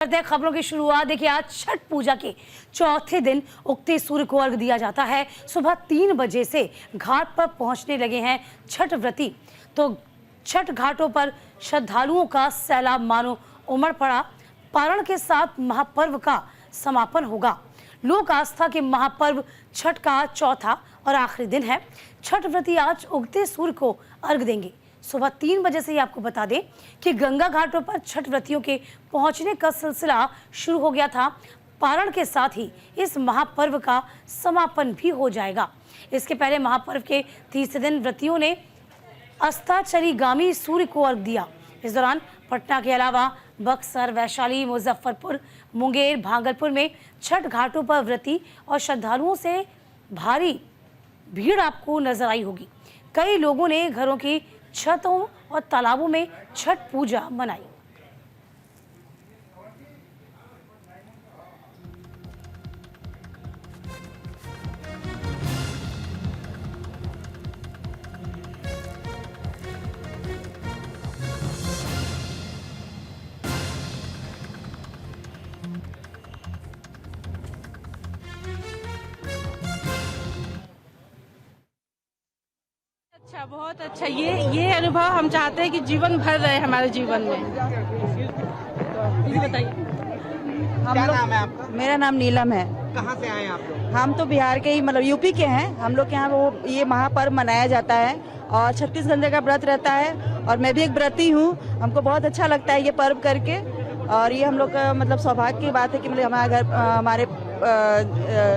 करते हैं खबरों की शुरुआत। देखिए, आज छठ पूजा के चौथे दिन उगते सूर्य को अर्घ दिया जाता है। सुबह 3 बजे से घाट पर पहुंचने लगे हैं छठ व्रती। तो छठ घाटों पर श्रद्धालुओं का सैलाब मानो उमड़ पड़ा। पारण के साथ महापर्व का समापन होगा। लोक आस्था के महापर्व छठ का चौथा और आखिरी दिन है। छठ व्रती आज उगते सूर्य को अर्घ देंगे। सुबह 3 बजे से ही आपको बता दें कि गंगा घाटों पर छठ व्रतियों के पहुंचने का सिलसिला शुरू हो गया था। पारण के साथ ही इस महापर्व का समापन भी हो जाएगा। इसके पहले महापर्व के तीसरे दिन व्रतियों ने अस्ताचलीगामी सूर्य को अर्घ दिया। इस दौरान पटना के अलावा बक्सर, वैशाली, मुजफ्फरपुर, मुंगेर, भागलपुर में छठ घाटों पर व्रती और श्रद्धालुओं से भारी भीड़ आपको नजर आई होगी। कई लोगों ने घरों की छतों और तालाबों में छठ पूजा मनाई। अच्छा, बहुत अच्छा। ये अनुभव हम चाहते हैं कि जीवन भर रहे हमारे जीवन में। बताइए, क्या नाम है आपका? मेरा नाम नीलम है। कहाँ से आए आप लोग? हम तो बिहार के ही, मतलब यूपी के हैं। हम लोग के यहाँ वो ये महापर्व मनाया जाता है और 36 घंटे का व्रत रहता है और मैं भी एक व्रती हूँ। हमको बहुत अच्छा लगता है ये पर्व करके और ये हम लोग का मतलब सौभाग्य की बात है कि मतलब हमारा घर हमारे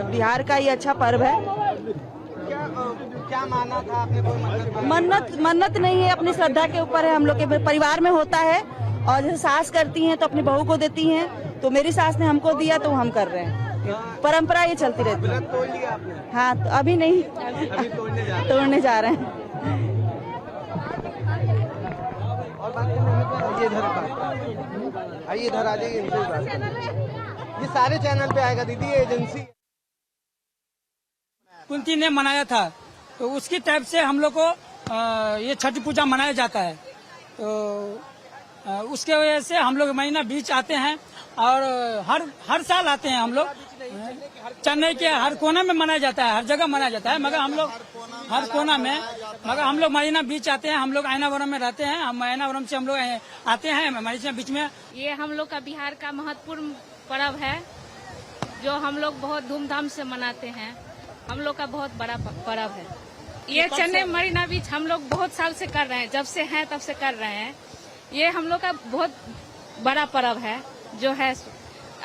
बिहार का ये अच्छा पर्व है। क्या माना था आपने? कोई मन्नत नहीं है, अपनी श्रद्धा के ऊपर है। हम लोग के परिवार में होता है और जैसे सास करती हैं तो अपनी बहू को देती हैं, तो मेरी सास ने हमको दिया तो हम कर रहे हैं। परंपरा ये चलती रहती है। तोड़ लिया आपने? हाँ, तो अभी नहीं, अभी तोड़ने जा रहे हैं। और बात करने इधर आइए, इधर आ जाइए, इनसे बात करें। ये सारे चैनल पे आएगा दीदी, ये एजेंसी कुंती ने मनाया था, तो उसकी टाइप से हम लोग को ये छठ पूजा मनाया जाता है। तो उसके वजह से हम लोग महीना बीच आते हैं और हर साल आते हैं हम लोग। चेन्नई के हर कोना में मनाया जाता है, हर जगह मनाया जाता है, मगर हम लोग हर कोना में, मगर हम लोग महीना बीच आते हैं। हम लोग आयनावरम में रहते हैं, हम आयनावरम से हम लोग आते हैं हमारे बीच में। ये हम लोग का बिहार का महत्वपूर्ण पर्व है जो हम लोग बहुत धूमधाम से मनाते हैं। हम लोग का बहुत बड़ा पर्व है ये। चेन्नई मरीना बीच हम लोग बहुत साल से कर रहे हैं, जब से हैं तब से कर रहे हैं। ये हम लोग का बहुत बड़ा पर्व है जो है।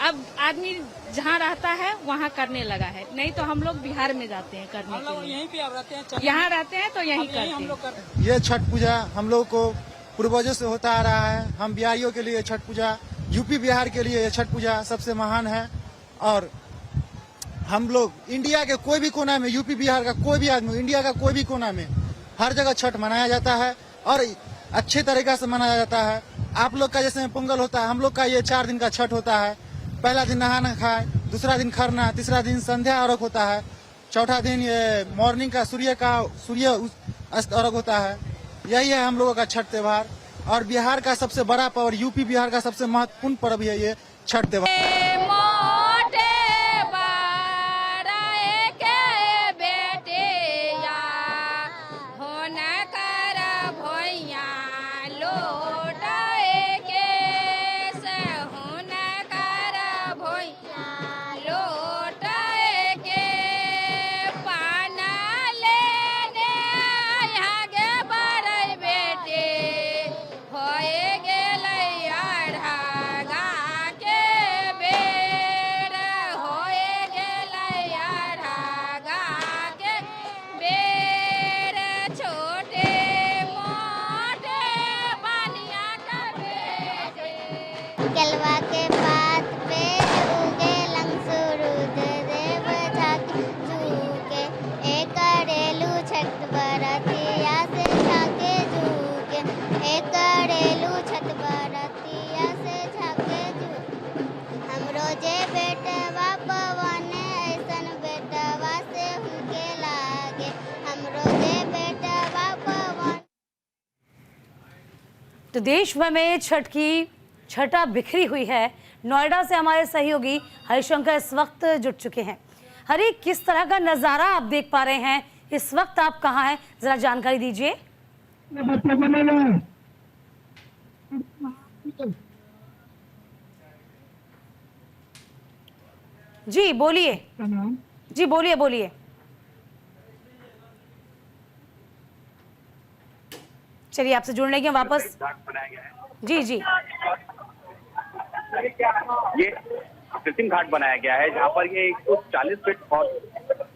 अब आदमी जहाँ रहता है वहाँ करने लगा है, नहीं तो हम लोग बिहार में जाते हैं करने के लिए। यहीं पे अब रहते हैं, यहाँ रहते हैं तो यहीं करते हम लोग हैं। ये छठ पूजा हम लोग को पूर्वजों से होता आ रहा है। हम बिहारियों के लिए छठ पूजा, यूपी बिहार के लिए ये छठ पूजा सबसे महान है। और हम लोग इंडिया के कोई भी कोना में, यूपी बिहार का कोई भी आदमी, इंडिया का कोई भी कोना में, हर जगह छठ मनाया जाता है और अच्छे तरीका से मनाया जाता है। आप लोग का जैसे पोंगल होता है, हम लोग का ये 4 दिन का छठ होता है। पहला दिन नहाना खाए, दूसरा दिन खरना, तीसरा दिन संध्या अर्घ होता है, चौथा दिन ये मॉर्निंग का सूर्य अस्त अर्घ होता है। यही है हम लोगों का छठ त्योहार। और बिहार का सबसे बड़ा पर्व, यूपी बिहार का सबसे महत्वपूर्ण पर्व है ये छठ त्योहार। केलवा के पात पे उगे लंग सूरज देव झाके झूके, एक करेलू छठ बरतिया से झाके झूके, एक करेलू छठ बरतिया से झाके झूके। हम रोजे बेटवा पवने ऐसन बेटवा से उनके लागे, हम रोजे बेटवा पवन। तो देश भर में छठ की छटा बिखरी हुई है। नोएडा से हमारे सहयोगी हरिशंकर इस वक्त जुट चुके हैं। हरि, किस तरह का नजारा आप देख पा रहे हैं इस वक्त? आप कहाँ हैं, जरा जानकारी दीजिए। जी बोलिए, जी बोलिए बोलिए। चलिए आपसे जुड़ने के वापस। जी जी, ये कृत्रिम घाट बनाया गया है जहाँ पर ये 140 फीट और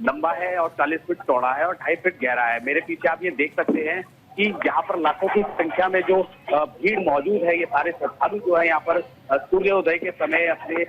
लंबा है और 40 फीट चौड़ा है और 2.5 फीट गहरा है। मेरे पीछे आप ये देख सकते हैं कि यहाँ पर लाखों की संख्या में जो भीड़ मौजूद है, ये सारे श्रद्धालु जो है यहाँ पर सूर्योदय के समय अपने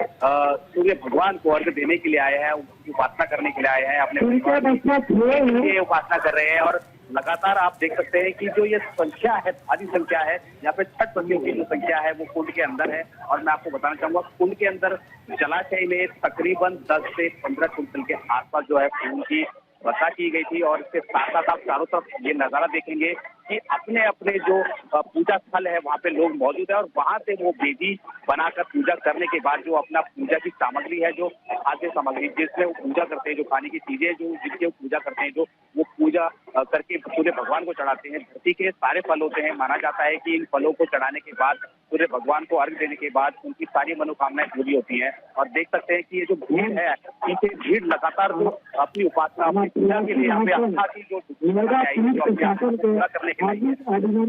सूर्य भगवान को अर्घ देने के लिए आए हैं, उनकी उपासना करने के लिए आए हैं, अपने उपासना कर रहे हैं। और लगातार आप देख सकते हैं कि जो ये संख्या है, भारी संख्या है, यहाँ पे छठ बंदियों की जो संख्या है वो कुंड के अंदर है। और मैं आपको बताना चाहूंगा, कुंड के अंदर जलाशय में तकरीबन 10 से 15 क्विंटल के आसपास जो है फूल की वर्षा की गई थी। और इसके साथ साथ आप चारों तरफ ये नजारा देखेंगे कि अपने अपने जो पूजा स्थल है वहाँ पे लोग मौजूद है और वहाँ से वो वेदी बनाकर पूजा करने के बाद जो अपना पूजा की सामग्री है, जो खाद्य सामग्री जिसमें वो पूजा करते हैं, जो खाने की चीजें जो जिनके वो पूजा करते हैं, जो वो पूजा करके सूर्य भगवान को चढ़ाते हैं। धरती के सारे फल होते हैं, माना जाता है कि इन फलों को चढ़ाने के बाद, सूर्य भगवान को अर्घ देने के बाद उनकी सारी मनोकामनाएं पूरी होती हैं। और देख सकते हैं कि ये जो भीड़ है, पीछे भीड़ लगातार जो अपनी उपासना, अपनी पूजा के लिए यहाँ पे आस्था की जो पूरा करने के लिए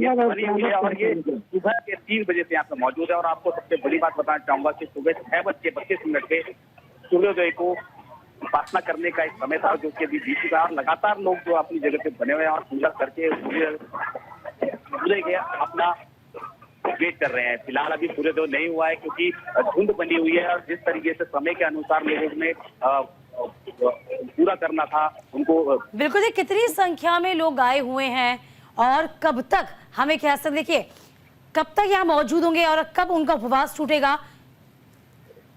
ये बनी हुई है। और ये सुबह के 3 बजे से यहाँ पे मौजूद है। और आपको सबसे बड़ी बात बताना चाहूंगा कि सुबह 6:32 पे सूर्योदय को उपासना करने का एक समय था जो कि अभी बीत चुका है। और लगातार लोग जो अपनी जगह पे बने हुए हैं और पूजा करके सूर्योदय के अपना वेट कर रहे हैं। फिलहाल अभी सूर्योदय नहीं हुआ है क्योंकि धुंध बनी हुई है और जिस तरीके से समय के अनुसार लोगों ने पूरा करना था उनको। बिल्कुल, ये कितनी संख्या में लोग आए हुए हैं और कब तक, हमें क्या सकते, देखिए कब तक यहाँ मौजूद होंगे और कब उनका उपवास छूटेगा,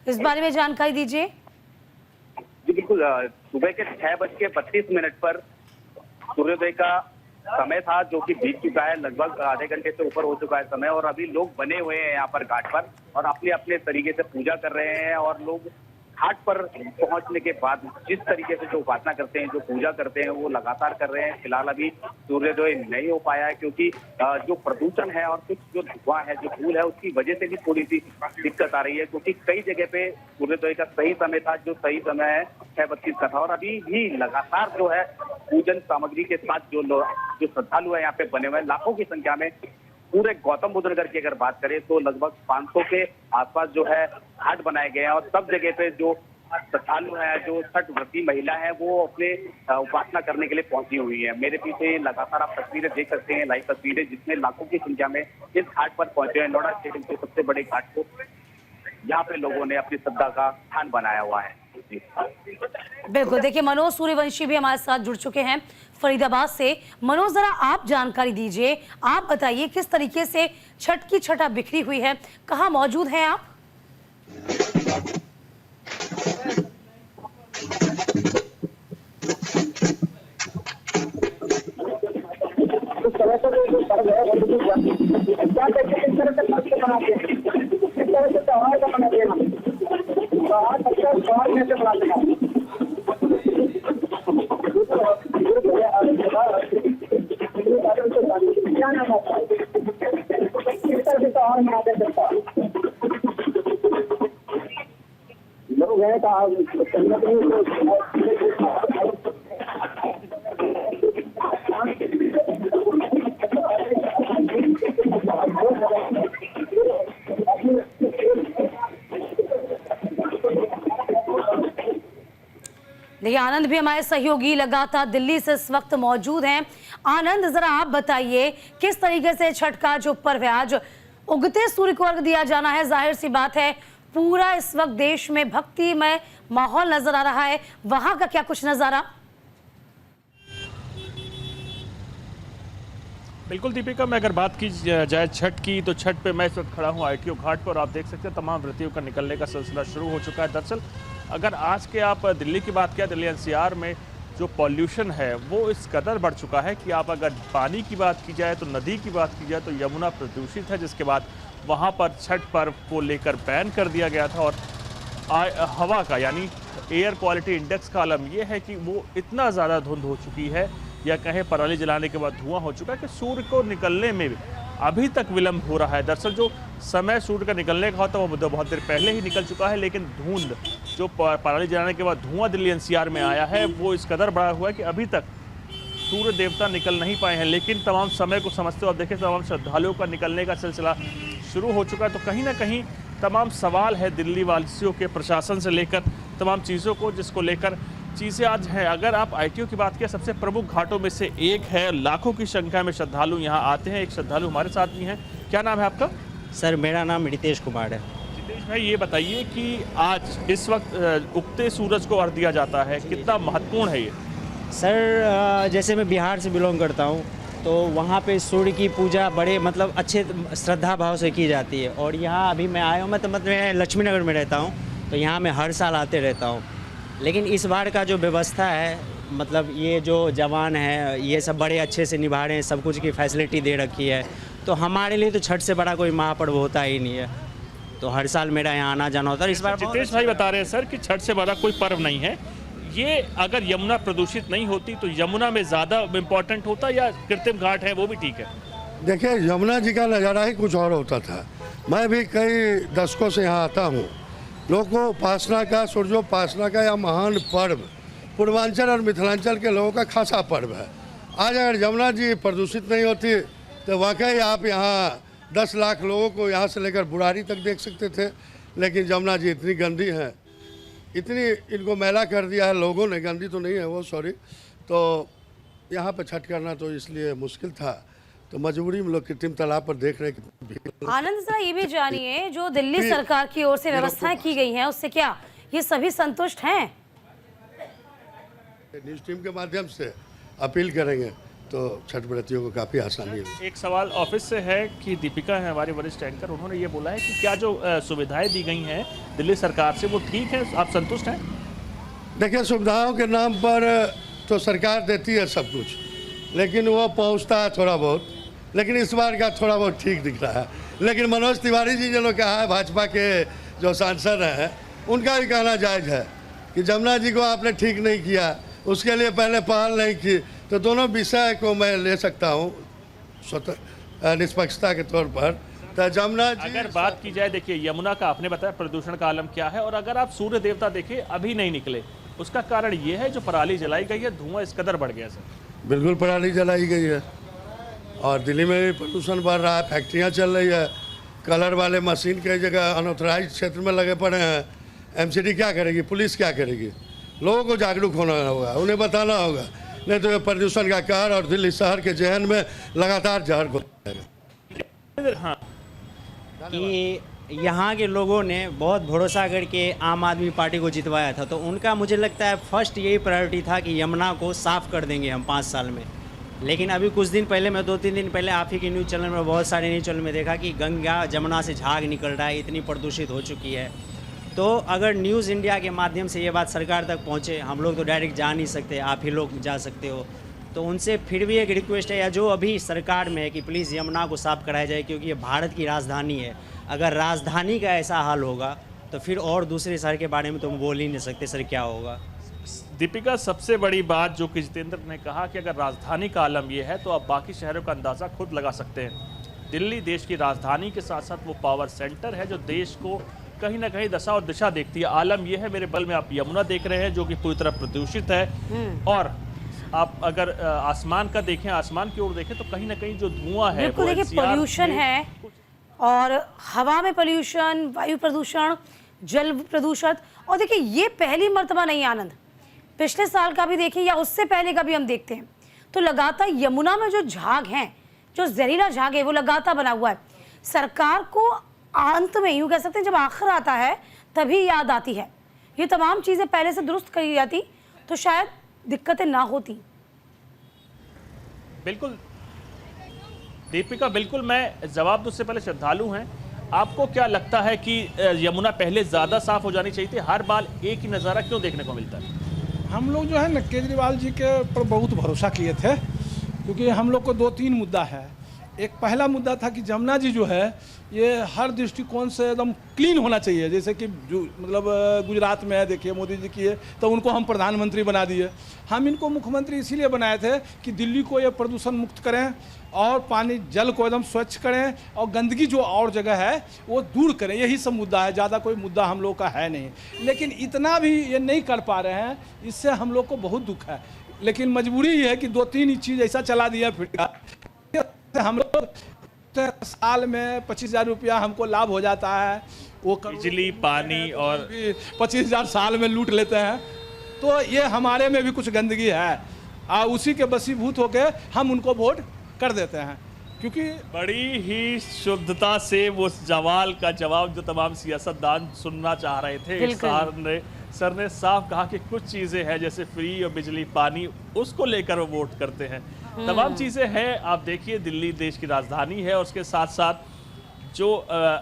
इस बारे में जानकारी दीजिए। जी बिल्कुल, सुबह के 6:32 पर सूर्योदय का समय था जो कि बीत चुका है, लगभग आधे घंटे से ऊपर हो चुका है समय। और अभी लोग बने हुए हैं यहाँ पर घाट पर और अपने अपने तरीके से पूजा कर रहे हैं। और लोग घाट पर पहुंचने के बाद जिस तरीके से जो उपासना करते हैं, जो पूजा करते हैं, वो लगातार कर रहे हैं। फिलहाल अभी सूर्योदय नहीं हो पाया है क्योंकि जो प्रदूषण है और कुछ जो धुआं है, जो धूल है, उसकी वजह से भी थोड़ी सी दिक्कत आ रही है। क्योंकि कई जगह पे सूर्योदय का सही समय था, जो सही समय है 6:32 का था। और अभी भी लगातार जो है पूजन सामग्री के साथ जो श्रद्धालु है यहाँ पे बने हुए हैं लाखों की संख्या में। पूरे गौतम बुद्ध नगर की अगर बात करें तो लगभग 500 के आसपास जो है घाट बनाए गए हैं। और सब जगह पे जो श्रद्धालु है, जो छठ व्रती महिला है, वो अपने उपासना करने के लिए पहुंची हुई है। मेरे पीछे लगातार आप तस्वीरें देख सकते हैं, लाइव तस्वीरें, जिसमें लाखों की संख्या में इस घाट पर पहुंचे हैं। नोएडा स्टेडियम के सबसे बड़े घाट को यहाँ पे लोगों ने अपनी श्रद्धा का स्थान बनाया हुआ है। बिल्कुल, देखिए मनोज सूर्यवंशी भी हमारे साथ जुड़ चुके हैं फरीदाबाद से। मनोज, जरा आप जानकारी दीजिए, आप बताइए किस तरीके से छठ की छठा बिखरी हुई है, कहाँ मौजूद हैं आप? लोग हैं देखिए आनंद भी हमारे सहयोगी लगातार दिल्ली से इस वक्त मौजूद हैं। आनंद, जरा आप बताइए किस तरीके से छठ का जो पर्व है, आज उगते सूर्य को अर्घ दिया जाना है, जाहिर सी बात है पूरा इस वक्त देश में भक्तिमय माहौल नजर आ रहा है, वहां का क्या कुछ नजारा? बिल्कुल दीपिका, मैं अगर बात की जाए छठ की तो छठ पे मैं इस वक्त खड़ा हूँ ITO घाट पर। आप देख सकते हैं तमाम व्रतियों का निकलने का सिलसिला शुरू हो चुका है। दरअसल अगर आज के आप दिल्ली की बात किया, दिल्ली NCR में जो पॉल्यूशन है वो इस कदर बढ़ चुका है कि आप अगर पानी की बात की जाए तो नदी की बात की जाए तो यमुना प्रदूषित है, जिसके बाद वहाँ पर छठ पर्व को लेकर बैन कर दिया गया था। और हवा का यानी एयर क्वालिटी इंडेक्स का आलम यह है कि वो इतना ज़्यादा धुंध हो चुकी है या कहें पराली जलाने के बाद धुआं हो चुका है कि सूर्य को निकलने में अभी तक विलंब हो रहा है। दरअसल जो समय सूर्य का निकलने का होता है वो बहुत देर पहले ही निकल चुका है, लेकिन धुंध जो पराली जलाने के बाद धुआं दिल्ली एनसीआर में आया है वो इस कदर बड़ा हुआ है कि अभी तक सूर्य देवता निकल नहीं पाए हैं। लेकिन तमाम समय को समझते हो, अब देखिए तमाम श्रद्धालुओं का निकलने का सिलसिला शुरू हो चुका है। तो कहीं ना कहीं तमाम सवाल है दिल्ली वासियों के, प्रशासन से लेकर तमाम चीज़ों को, जिसको लेकर चीज़ें आज हैं। अगर आप आईटीओ की बात करें, सबसे प्रमुख घाटों में से एक है, लाखों की संख्या में श्रद्धालु यहाँ आते हैं। एक श्रद्धालु हमारे साथ भी हैं। क्या नाम है आपका? सर मेरा नाम रितेश कुमार है। रितेश भाई, ये बताइए कि आज इस वक्त उगते सूरज को अर्घ्य दिया जाता है, कितना महत्वपूर्ण है ये? सर जैसे मैं बिहार से बिलोंग करता हूँ तो वहाँ पे सूर्य की पूजा बड़े मतलब अच्छे श्रद्धा भाव से की जाती है। और यहाँ अभी मैं आया हूँ, मैं लक्ष्मी नगर में रहता हूँ, तो यहाँ मैं हर साल आते रहता हूँ। लेकिन इस बार का जो व्यवस्था है, मतलब ये जो जवान है ये सब बड़े अच्छे से निभा रहे हैं, सब कुछ की फैसिलिटी दे रखी है। तो हमारे लिए तो छठ से बड़ा कोई महापर्व होता ही नहीं है, तो हर साल मेरा यहाँ आना जाना होता है। इस बार जितेश भाई बता रहे हैं सर कि छठ से बड़ा कोई पर्व नहीं है। ये अगर यमुना प्रदूषित नहीं होती तो यमुना में ज़्यादा इम्पोर्टेंट होता, या कृत्रिम घाट है वो भी ठीक है? देखिए, यमुना जी का नज़ारा ही कुछ और होता था। मैं भी कई दशकों से यहाँ आता हूँ। लोगों को उपासना का, सूर्योपासना का यह महान पर्व पूर्वांचल और मिथिलांचल के लोगों का खासा पर्व है। आज अगर यमुना जी प्रदूषित नहीं होती तो वाकई आप यहाँ 10 लाख लोगों को यहाँ से लेकर बुराड़ी तक देख सकते थे। लेकिन यमुना जी इतनी गंदी है, इतनी इनको मैला कर दिया है लोगों ने, गंदी तो नहीं है वो, सॉरी। तो यहाँ पे छठ करना तो इसलिए मुश्किल था, तो मजबूरी में लोग कृत्रिम तालाब पर देख रहे हैं। आनंद, जरा ये भी जानिए, जो दिल्ली सरकार की ओर से व्यवस्थाएं की गई हैं उससे क्या ये सभी संतुष्ट हैं? न्यूज़ टीम के माध्यम से अपील करेंगे तो छठ व्रतियों को काफ़ी आसानी है। एक सवाल ऑफिस से है कि दीपिका है हमारी वरिष्ठ एंकर, उन्होंने ये बोला है कि क्या जो सुविधाएं दी गई हैं दिल्ली सरकार से वो ठीक है, आप संतुष्ट हैं? देखिए, सुविधाओं के नाम पर तो सरकार देती है सब कुछ, लेकिन वो पहुंचता है थोड़ा बहुत। लेकिन इस बार का थोड़ा बहुत ठीक दिख रहा है। लेकिन मनोज तिवारी जी जिन्होंने कहा है, भाजपा के जो सांसद हैं, उनका भी कहना जायज़ है कि जमुना जी को आपने ठीक नहीं किया, उसके लिए पहले पहल नहीं की। तो दोनों विषय को मैं ले सकता हूँ स्वतः निष्पक्षता के तौर पर। तो जमुना जी, अगर बात की जाए, देखिए यमुना का आपने बताया प्रदूषण का आलम क्या है, और अगर आप सूर्य देवता देखें अभी नहीं निकले, उसका कारण ये है जो पराली जलाई गई है, धुआं इस कदर बढ़ गया सर। बिल्कुल पराली जलाई गई है और दिल्ली में भी प्रदूषण बढ़ रहा है, फैक्ट्रियाँ चल रही है, कलर वाले मशीन कई जगह अनऑथराइज क्षेत्र में लगे पड़े हैं। एमसीडी क्या करेगी, पुलिस क्या करेगी? लोगों को जागरूक होना होगा, उन्हें बताना होगा, नहीं तो ये प्रदूषण का कहर और दिल्ली शहर के जहन में लगातार जहर घुलेगा। हाँ, कि यहाँ के लोगों ने बहुत भरोसा करके आम आदमी पार्टी को जितवाया था, तो उनका मुझे लगता है फर्स्ट यही प्रायोरिटी था कि यमुना को साफ़ कर देंगे हम 5 साल में। लेकिन अभी कुछ दिन पहले, मैं 2-3 दिन पहले आप ही के न्यूज़ चैनल में, बहुत सारे न्यूज़ चैनल में देखा कि गंगा जमुना से झाग निकल रहा है, इतनी प्रदूषित हो चुकी है। तो अगर न्यूज़ इंडिया के माध्यम से ये बात सरकार तक पहुँचे, हम लोग तो डायरेक्ट जा नहीं सकते, आप ही लोग जा सकते हो, तो उनसे फिर भी एक रिक्वेस्ट है, या जो अभी सरकार में है, कि प्लीज़ यमुना को साफ़ कराया जाए, क्योंकि ये भारत की राजधानी है। अगर राजधानी का ऐसा हाल होगा तो फिर और दूसरे शहर के बारे में तो हम बोल ही नहीं सकते सर क्या होगा। दीपिका, सबसे बड़ी बात जो कि जितेंद्र ने कहा कि अगर राजधानी का आलम ये है तो आप बाकी शहरों का अंदाज़ा खुद लगा सकते हैं। दिल्ली देश की राजधानी के साथ साथ वो पावर सेंटर है जो देश को कहीं ना कहीं दशा और दिशा देखती है। आलम ये है, मेरे बल में आप यमुना देख रहे हैं जो कि पूरी तरह प्रदूषित है, और आप अगर आसमान का देखें, आसमान की ओर देखें, तो कहीं ना कहीं जो धुआं है, बिल्कुल देखिए पोल्यूशन है, और हवा में पोल्यूशन, वायु प्रदूषण, जल प्रदूषण। और देखिए ये पहली मर्तबा नहीं आनंद, पिछले साल का भी देखें या उससे पहले का भी हम देखते हैं, तो लगातार यमुना में जो झाग हैं, जो जहरीला झाग है, वो लगातार बना हुआ है। सरकार को अंत में यूँ कह सकते हैं, जब आखिर आता है तभी याद आती है। ये तमाम चीज़ें पहले से दुरुस्त करी जाती तो शायद दिक्कतें ना होती। बिल्कुल दीपिका, बिल्कुल मैं जवाब दूँ उससे पहले श्रद्धालु हैं, आपको क्या लगता है कि यमुना पहले ज़्यादा साफ हो जानी चाहिए थी? हर बार एक ही नज़ारा क्यों देखने को मिलता है? हम लोग जो है ना केजरीवाल जी के पर बहुत भरोसा किए थे, क्योंकि हम लोग को 2-3 मुद्दा है। एक पहला मुद्दा था कि जमुना जी जो है ये हर दृष्टिकोण से एकदम क्लीन होना चाहिए। जैसे कि जो मतलब गुजरात में है, देखिए मोदी जी की है, तो उनको हम प्रधानमंत्री बना दिए। हम इनको मुख्यमंत्री इसीलिए बनाए थे कि दिल्ली को ये प्रदूषण मुक्त करें और पानी जल को एकदम स्वच्छ करें और गंदगी जो और जगह है वो दूर करें। यही सब मुद्दा है, ज़्यादा कोई मुद्दा हम लोग का है नहीं। लेकिन इतना भी ये नहीं कर पा रहे हैं, इससे हम लोग को बहुत दुख है। लेकिन मजबूरी ये है कि 2-3 चीज़ ऐसा चला दिया फिर हम लोग साल में 25,000 रुपया हमको लाभ हो जाता है। वो बिजली पानी और 25,000 साल में लूट लेते हैं। तो ये हमारे में भी कुछ गंदगी है, उसी के बसीभूत होकर हम उनको वोट कर देते हैं। क्योंकि बड़ी ही शुद्धता से वो सवाल का जवाब जो तमाम सियासतदान सुनना चाह रहे थे, सर ने साफ कहा कि कुछ चीज़ें हैं जैसे फ्री और बिजली पानी, उसको लेकर वो वोट करते हैं। तमाम चीज़ें हैं। आप देखिए दिल्ली देश की राजधानी है और उसके साथ साथ जो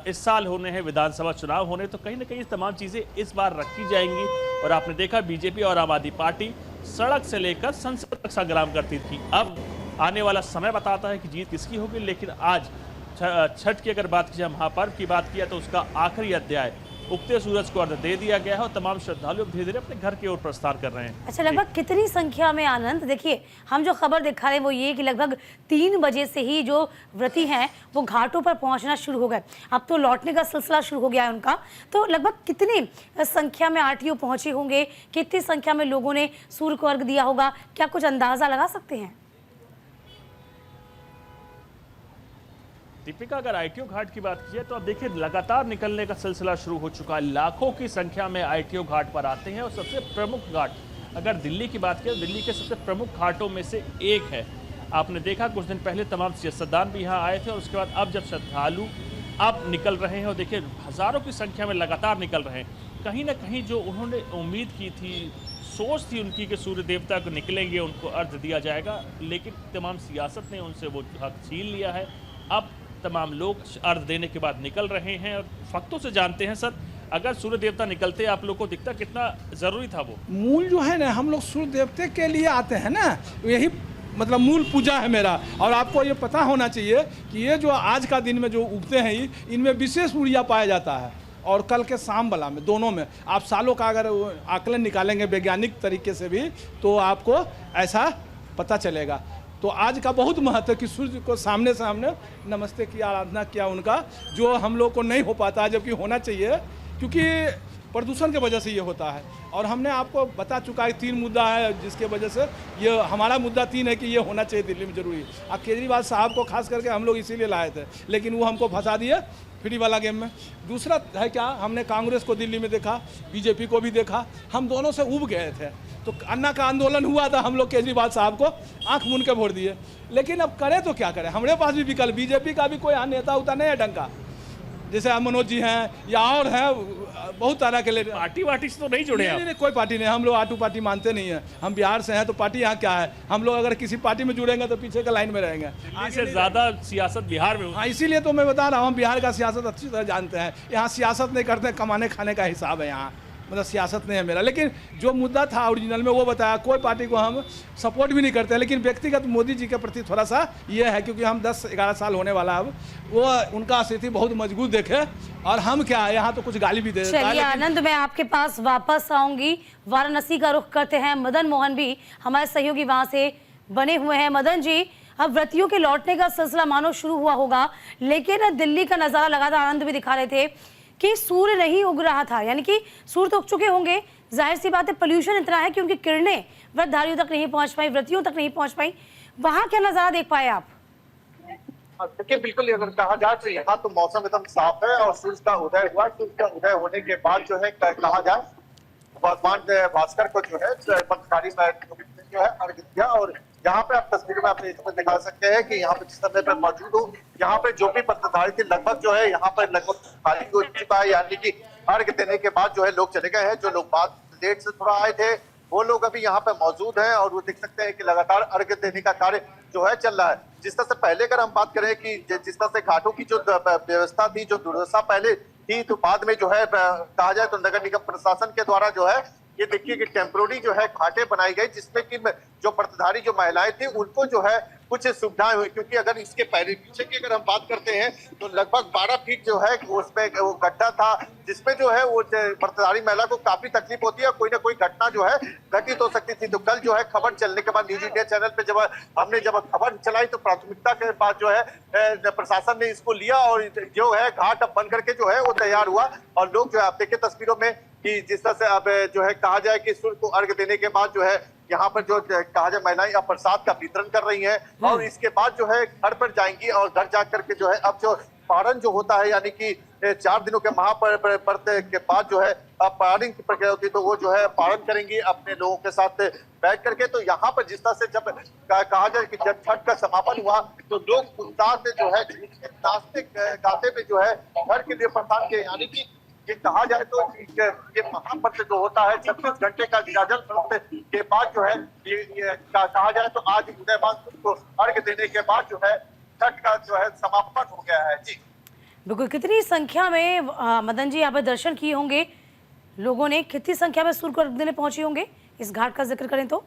इस साल होने हैं विधानसभा चुनाव होने, तो कहीं ना कहीं तमाम चीज़ें इस बार रखी जाएंगी। और आपने देखा बीजेपी और आम आदमी पार्टी सड़क से लेकर संसद तक संग्राम करती थी। अब आने वाला समय बताता है कि जीत किसकी होगी। लेकिन आज छठ की अगर बात की जाए, महापर्व की बात किया, तो उसका आखिरी अध्याय उगते सूरज को अर्घ दे दिया गया है और तमाम श्रद्धालु धीरे धीरे अपने घर की ओर प्रस्थान कर रहे हैं। अच्छा, लगभग कितनी संख्या में आनंद? देखिए हम जो खबर दिखा रहे हैं वो ये कि लगभग 3 बजे से ही जो व्रती हैं वो घाटों पर पहुंचना शुरू हो गए। अब तो लौटने का सिलसिला शुरू हो गया है उनका। तो लगभग कितनी संख्या में आरटीओ पहुंचे होंगे, कितनी संख्या में लोगों ने सूर्य को अर्घ दिया होगा, क्या कुछ अंदाजा लगा सकते हैं? दीपिका, अगर आईटीओ घाट की बात की जाए तो अब देखिए लगातार निकलने का सिलसिला शुरू हो चुका है। लाखों की संख्या में आईटीओ घाट पर आते हैं और सबसे प्रमुख घाट अगर दिल्ली की बात करें, दिल्ली के सबसे प्रमुख घाटों में से एक है। आपने देखा कुछ दिन पहले तमाम सियासतदान भी यहाँ आए थे और उसके बाद अब जब श्रद्धालु अब निकल रहे हैं और देखिए हज़ारों की संख्या में लगातार निकल रहे हैं, कहीं ना कहीं जो उन्होंने उम्मीद की थी, सोच थी उनकी कि सूर्य देवता को निकलेंगे, उनको अर्घ दिया जाएगा, लेकिन तमाम सियासत ने उनसे वो हक छीन लिया है। अब तमाम लोग अर्घ देने के बाद निकल रहे हैं और फक्तों से जानते हैं सर, अगर सूर्य देवता निकलते आप लोग को दिखता कितना ज़रूरी था? वो मूल जो है ना, हम लोग सूर्य देवते के लिए आते हैं ना, यही मतलब मूल पूजा है मेरा। और आपको ये पता होना चाहिए कि ये जो आज का दिन में जो उगते हैं इनमें विशेष ऊर्जा पाया जाता है और कल के शाम वाला में, दोनों में आप सालों का अगर आकलन निकालेंगे वैज्ञानिक तरीके से भी तो आपको ऐसा पता चलेगा। तो आज का बहुत महत्व है कि सूर्य को सामने सामने नमस्ते किया, आराधना किया उनका, जो हम लोग को नहीं हो पाता जबकि होना चाहिए, क्योंकि प्रदूषण की वजह से ये होता है। और हमने आपको बता चुका है 3 मुद्दा है जिसके वजह से ये हमारा मुद्दा 3 है कि ये होना चाहिए दिल्ली में ज़रूरी। अब केजरीवाल साहब को खास करके हम लोग इसीलिए लाए थे, लेकिन वो हमको फंसा दिए फ्री वाला गेम में। दूसरा है क्या, हमने कांग्रेस को दिल्ली में देखा, बीजेपी को भी देखा, हम दोनों से उब गए थे। तो अन्ना का आंदोलन हुआ था, हम लोग केजरीवाल साहब को आंख मूंद के वोट दिए। लेकिन अब करें तो क्या करें, हमारे पास भी विकल्प, बीजेपी का भी कोई नेता उता नहीं है ढंग का, जैसे मनोज जी हैं या और हैं बहुत तरह के लिए। पार्टी वार्टी से तो नहीं जुड़े? नहीं, कोई पार्टी नहीं, हम लोग आटू पार्टी मानते नहीं है। हम बिहार से हैं तो पार्टी यहाँ क्या है, हम लोग अगर किसी पार्टी में जुड़ेंगे तो पीछे का लाइन में रहेंगे। दिल्ली से ज़्यादा सियासत बिहार में। हाँ, इसीलिए तो मैं बता रहा हूँ, हम बिहार का सियासत अच्छी तरह जानते हैं। यहाँ सियासत नहीं करते, कमाने खाने का हिसाब है यहाँ, मतलब सियासत नहीं है मेरा। लेकिन जो मुद्दा था ओरिजिनल में वो बताया, कोई पार्टी को हम सपोर्ट भी नहीं करते, लेकिन व्यक्तिगत मोदी जी के प्रति थोड़ा सा ये है, क्योंकि हम 10-11 साल होने वाला, अब वो उनका स्थिति बहुत मजबूत देखे और हम क्या यहाँ तो कुछ गाली भी दे देता है। चलिए आनंद, मैं आपके पास वापस आऊंगी। वाराणसी का रुख करते हैं, मदन मोहन भी हमारे सहयोगी वहां से बने हुए हैं। मदन जी, अब व्रतियों के लौटने का सिलसिला मानो शुरू हुआ होगा, लेकिन दिल्ली का नजारा लगातार आनंद भी दिखा रहे थे कि सूर्य नहीं उग रहा था, यानी कि सूर्य तो उग चुके होंगे, जाहिर सी बात है पोल्यूशन इतना है कि उनकी किरणें व्रतधारियों तक नहीं पहुंच पाई, व्रतियों तक नहीं पहुंच पाई। वहां क्या नजारा देख पाए आप? देखिए, बिल्कुल अगर कहा जाए तो यहाँ तो मौसम एकदम साफ है और सूर्य का उदय हुआ। सूर्य का उदय होने के बाद जो है कहा जाए भगवान भास्कर को जो है जो है अर्घ दिया। और यहाँ पे आप तस्वीर में अपने इसमें दिखा सकते हैं कि यहाँ पे जिस समय पे मौजूद हूँ, यहाँ पे जो भी व्रतधारी थे लगभग जो है यहाँ पर लगभग खाली हो चुका है, यानी कि अर्घ देने के बाद जो है लोग चले गए हैं। जो लोग बाद लेट से थोड़ा आए थे वो लोग अभी यहाँ पे मौजूद हैं और वो देख सकते हैं कि लगातार अर्घ देने का कार्य जो है चल रहा है। जिस तरह से पहले अगर हम बात करें कि जिस तरह से घाटों की जो व्यवस्था थी, जो दुर्दशा पहले थी, तो बाद में जो है कहा जाए तो नगर निगम प्रशासन के द्वारा जो है ये देखिए कि टेम्पोररी जो है घाटें बनाई गई, जिसमें कि जो व्रतधारी जो महिलाएं थी उनको जो है कुछ सुविधाएं हुई। क्योंकि अगर इसके पीछे की अगर हम बात करते हैं तो लगभग 12 फीट जो है उसमें वो गड्ढा था, जिसमें जो है वो व्रतधारी महिला को काफी तकलीफ होती है, कोई ना कोई घटना जो है घटित हो सकती थी। तो कल जो है खबर चलने के बाद न्यूज इंडिया चैनल पे जब खबर चलाई तो प्राथमिकता के बाद जो है प्रशासन ने इसको लिया और जो है घाट अब बन करके जो है वो तैयार हुआ। और लोग जो है आप देखिए तस्वीरों में कि जिस तरह से अब जो है कहा जाए कि सूर्य को अर्घ देने के बाद जो है यहाँ पर जो कहा जाए महिलाएं अब प्रसाद का वितरण कर रही हैं और इसके बाद जो है घर पर जाएंगी और घर जा करके जो है अब जो पारण जो होता है यानी कि 4 दिनों के महापर्व के बाद जो है अब पारण की प्रक्रिया होती है, तो वो जो है पारण करेंगी अपने लोगों के साथ बैठ करके। तो यहाँ पर जिस तरह से जब कहा जाए कि जब छठ का समापन हुआ तो लोग उत्साह से जो है नाचते गाते में जो है घर के लिए प्रस्थान किए। यानी कि ये कहा जाए तो ये महापर्व जो होता है 36 घंटे का विराजन व्रत के बाद जो है ये कहा जाए तो आज उदयमान सूर्य को अर्घ देने के बाद जो है छठ का जो है समापन हो गया है। जी बिल्कुल, कितनी संख्या में मदन जी यहाँ पे दर्शन किए होंगे लोगों ने, कितनी संख्या में सूर्य को अर्घ देने पहुंचे होंगे इस घाट का जिक्र करें तो?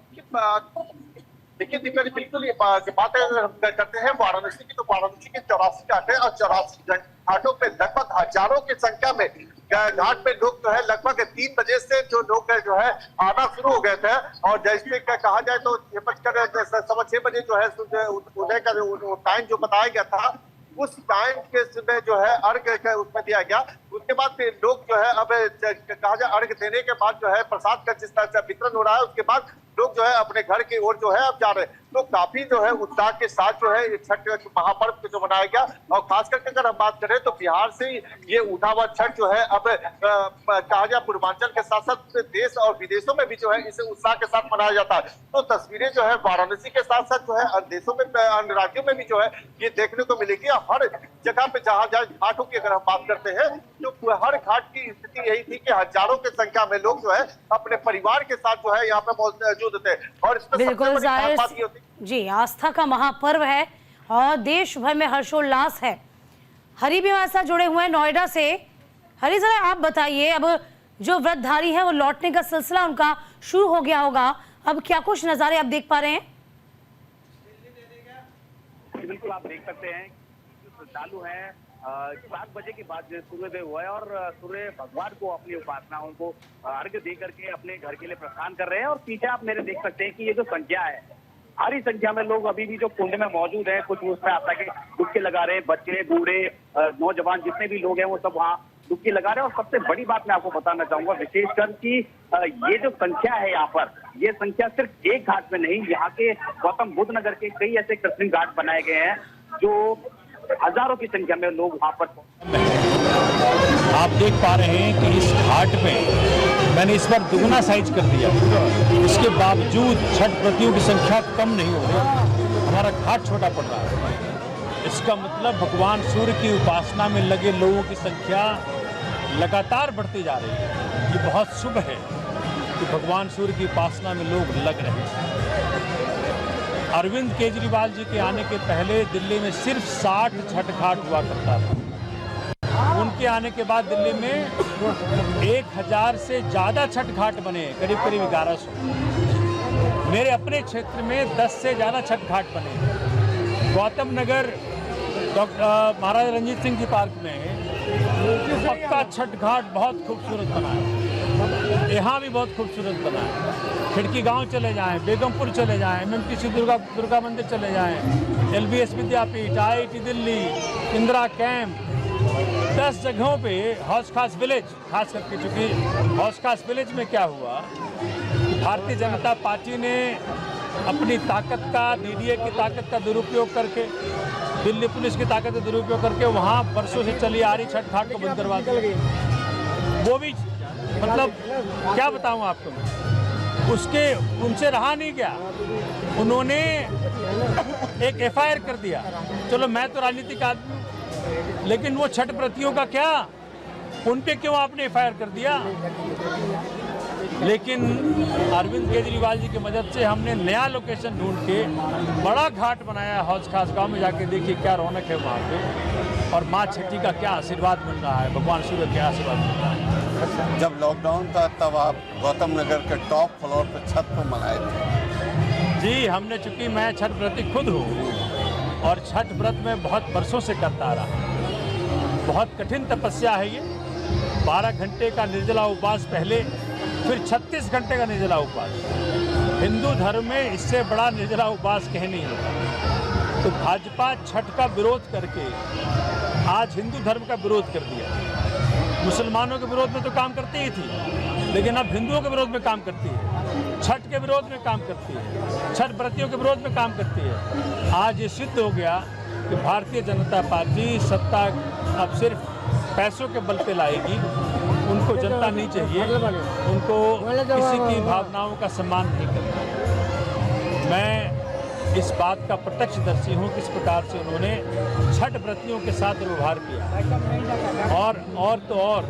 देखिए दीपक, बिल्कुल ये बात हम करते हैं वाराणसी की, तो वाराणसी के 84 घाट है और 84 घाटों पे लगभग हजारों की संख्या में घाट पे लोग जो है लगभग 3 बजे से जो लोग जो है आना शुरू हो गए थे। और जैसे कहा जाए तो 6:15 बजे जो है उदय का टाइम जो बताया गया था उस टाइम के समय जो है अर्घ उसमें दिया गया। उसके बाद फिर लोग जो है अब कहा जाए अर्घ देने के बाद जो है प्रसाद का जिस तरह से वितरण हो रहा है उसके बाद लोग जो है अपने घर की ओर जो है अब जा रहे हैं। तो काफी जो है उत्साह के साथ जो है छठ महापर्व जो मनाया गया। और खास करके अगर हम बात करें तो बिहार से ये उठा हुआ छठ जो है अब कहा जाए पूर्वांचल के साथ साथ देश और विदेशों में भी जो है इसे उत्साह के साथ मनाया जाता है। तो तस्वीरें जो है वाराणसी के साथ साथ जो है अन्य देशों में अन्य राज्यों में भी जो है ये देखने को मिलेगी। हर जगह पे जहाँ घाटों की अगर हम बात करते हैं तो हर घाट की स्थिति यही थी कि हजारों की संख्या में लोग जो है अपने परिवार के साथ जो है यहाँ पे मौजूद थे। और इसमें बिल्कुल जाहिर जी, आस्था का महापर्व है और देश भर में हर्षोल्लास है। हरि भी हमारे साथ जुड़े हुए हैं नोएडा से। हरि सर, आप बताइए, अब जो व्रतधारी है वो लौटने का सिलसिला उनका शुरू हो गया होगा, अब क्या कुछ नजारे आप देख पा रहे हैं? बिल्कुल, आप देख सकते हैं श्रद्धालु है 7 बजे के बाद सूर्योदय हुआ है और सूर्य भगवान को अपनी उपासनाओं को अर्घ दे करके अपने घर के लिए प्रस्थान कर रहे हैं। और पीछे आप मेरे देख सकते हैं कि ये जो संख्या है, भारी संख्या में लोग अभी भी जो कुंड में मौजूद हैं, कुछ उसमें आता के डुबकी लगा रहे हैं, बच्चे बूढ़े नौजवान जितने भी लोग हैं वो सब वहाँ डुबकी लगा रहे हैं। और सबसे बड़ी बात मैं आपको बताना चाहूंगा विशेषकर कि ये जो संख्या है यहाँ पर, ये संख्या सिर्फ एक घाट में नहीं, यहाँ के गौतम बुद्ध नगर के कई ऐसे कृत्रिम घाट बनाए गए हैं जो हजारों की संख्या में लोग वहाँ पर। आप देख पा रहे हैं कि इस घाट में मैंने इस बार दुगना साइज कर दिया, इसके बावजूद छठ व्रतियों की संख्या कम नहीं हो रही, हमारा घाट छोटा पड़ रहा है। इसका मतलब भगवान सूर्य की उपासना में लगे लोगों की संख्या लगातार बढ़ती जा रही है। ये बहुत शुभ है कि भगवान सूर्य की उपासना में लोग लग रहे हैं। अरविंद केजरीवाल जी के आने के पहले दिल्ली में सिर्फ 60 छठ घाट हुआ करता था। उनके आने के बाद दिल्ली में 1000 से ज़्यादा छठ घाट बने, करीब करीब 1100। मेरे अपने क्षेत्र में 10 से ज़्यादा छठ घाट बने। गौतम नगर महाराजा रंजीत सिंह जी पार्क में पक्का छठ घाट बहुत खूबसूरत बना है, यहाँ भी बहुत खूबसूरत बना है। खिड़की गांव चले जाएं, बेगमपुर चले जाएं, MMTC दुर्गा मंदिर चले जाएं, LBS विद्यापीठ, IIT दिल्ली, इंदिरा कैंप, 10 जगहों पे हौज खास विलेज, खास करके चूँकि हौज खास विलेज में क्या हुआ, भारतीय जनता पार्टी ने अपनी ताकत का, DDA की ताकत का दुरुपयोग करके, दिल्ली पुलिस की ताकत का दुरुपयोग करके वहाँ वर्षों से चली आ रही छठ घाट को बंद करवा दिया। वो भी मतलब क्या बताऊँ आपको, उसके उनसे रहा नहीं गया, उन्होंने एक FIR कर दिया। चलो मैं तो राजनीतिक आदमी, लेकिन वो छठ व्रतियों का क्या, उन पे क्यों आपने FIR कर दिया? लेकिन अरविंद केजरीवाल जी की मदद से हमने नया लोकेशन ढूंढ के बड़ा घाट बनाया। हौज खास गांव में जाके देखिए क्या रौनक है वहाँ पे, और माँ छठी का क्या आशीर्वाद मिल रहा है, भगवान सूर्य क्या आशीर्वाद मिल रहा है। जब लॉकडाउन था तब आप गौतम नगर के टॉप फ्लोर पर छत पर मनाए थे। जी, हमने चूंकि मैं छठ व्रती खुद हूँ और छठ व्रत में बहुत बरसों से करता आ रहा हूँ। बहुत कठिन तपस्या है ये। 12 घंटे का निर्जला उपवास पहले, फिर 36 घंटे का निर्जला उपवास। हिंदू धर्म में इससे बड़ा निर्जला उपवास कहीं नहीं होता। तो भाजपा छठ का विरोध करके आज हिंदू धर्म का विरोध कर दिया। मुसलमानों के विरोध में तो काम करती ही थी, लेकिन अब हिंदुओं के विरोध में काम करती है, छठ के विरोध में काम करती है, छठ व्रतियों के विरोध में काम करती है। आज ये सिद्ध हो गया कि भारतीय जनता पार्टी सत्ता अब सिर्फ पैसों के बल पे लाएगी। उनको जनता नहीं चाहिए, उनको किसी की भावनाओं का सम्मान नहीं करना। मैं इस बात का प्रत्यक्षदर्शी हूँ किस प्रकार से उन्होंने छठ व्रतियों के साथ व्यवहार किया और तो और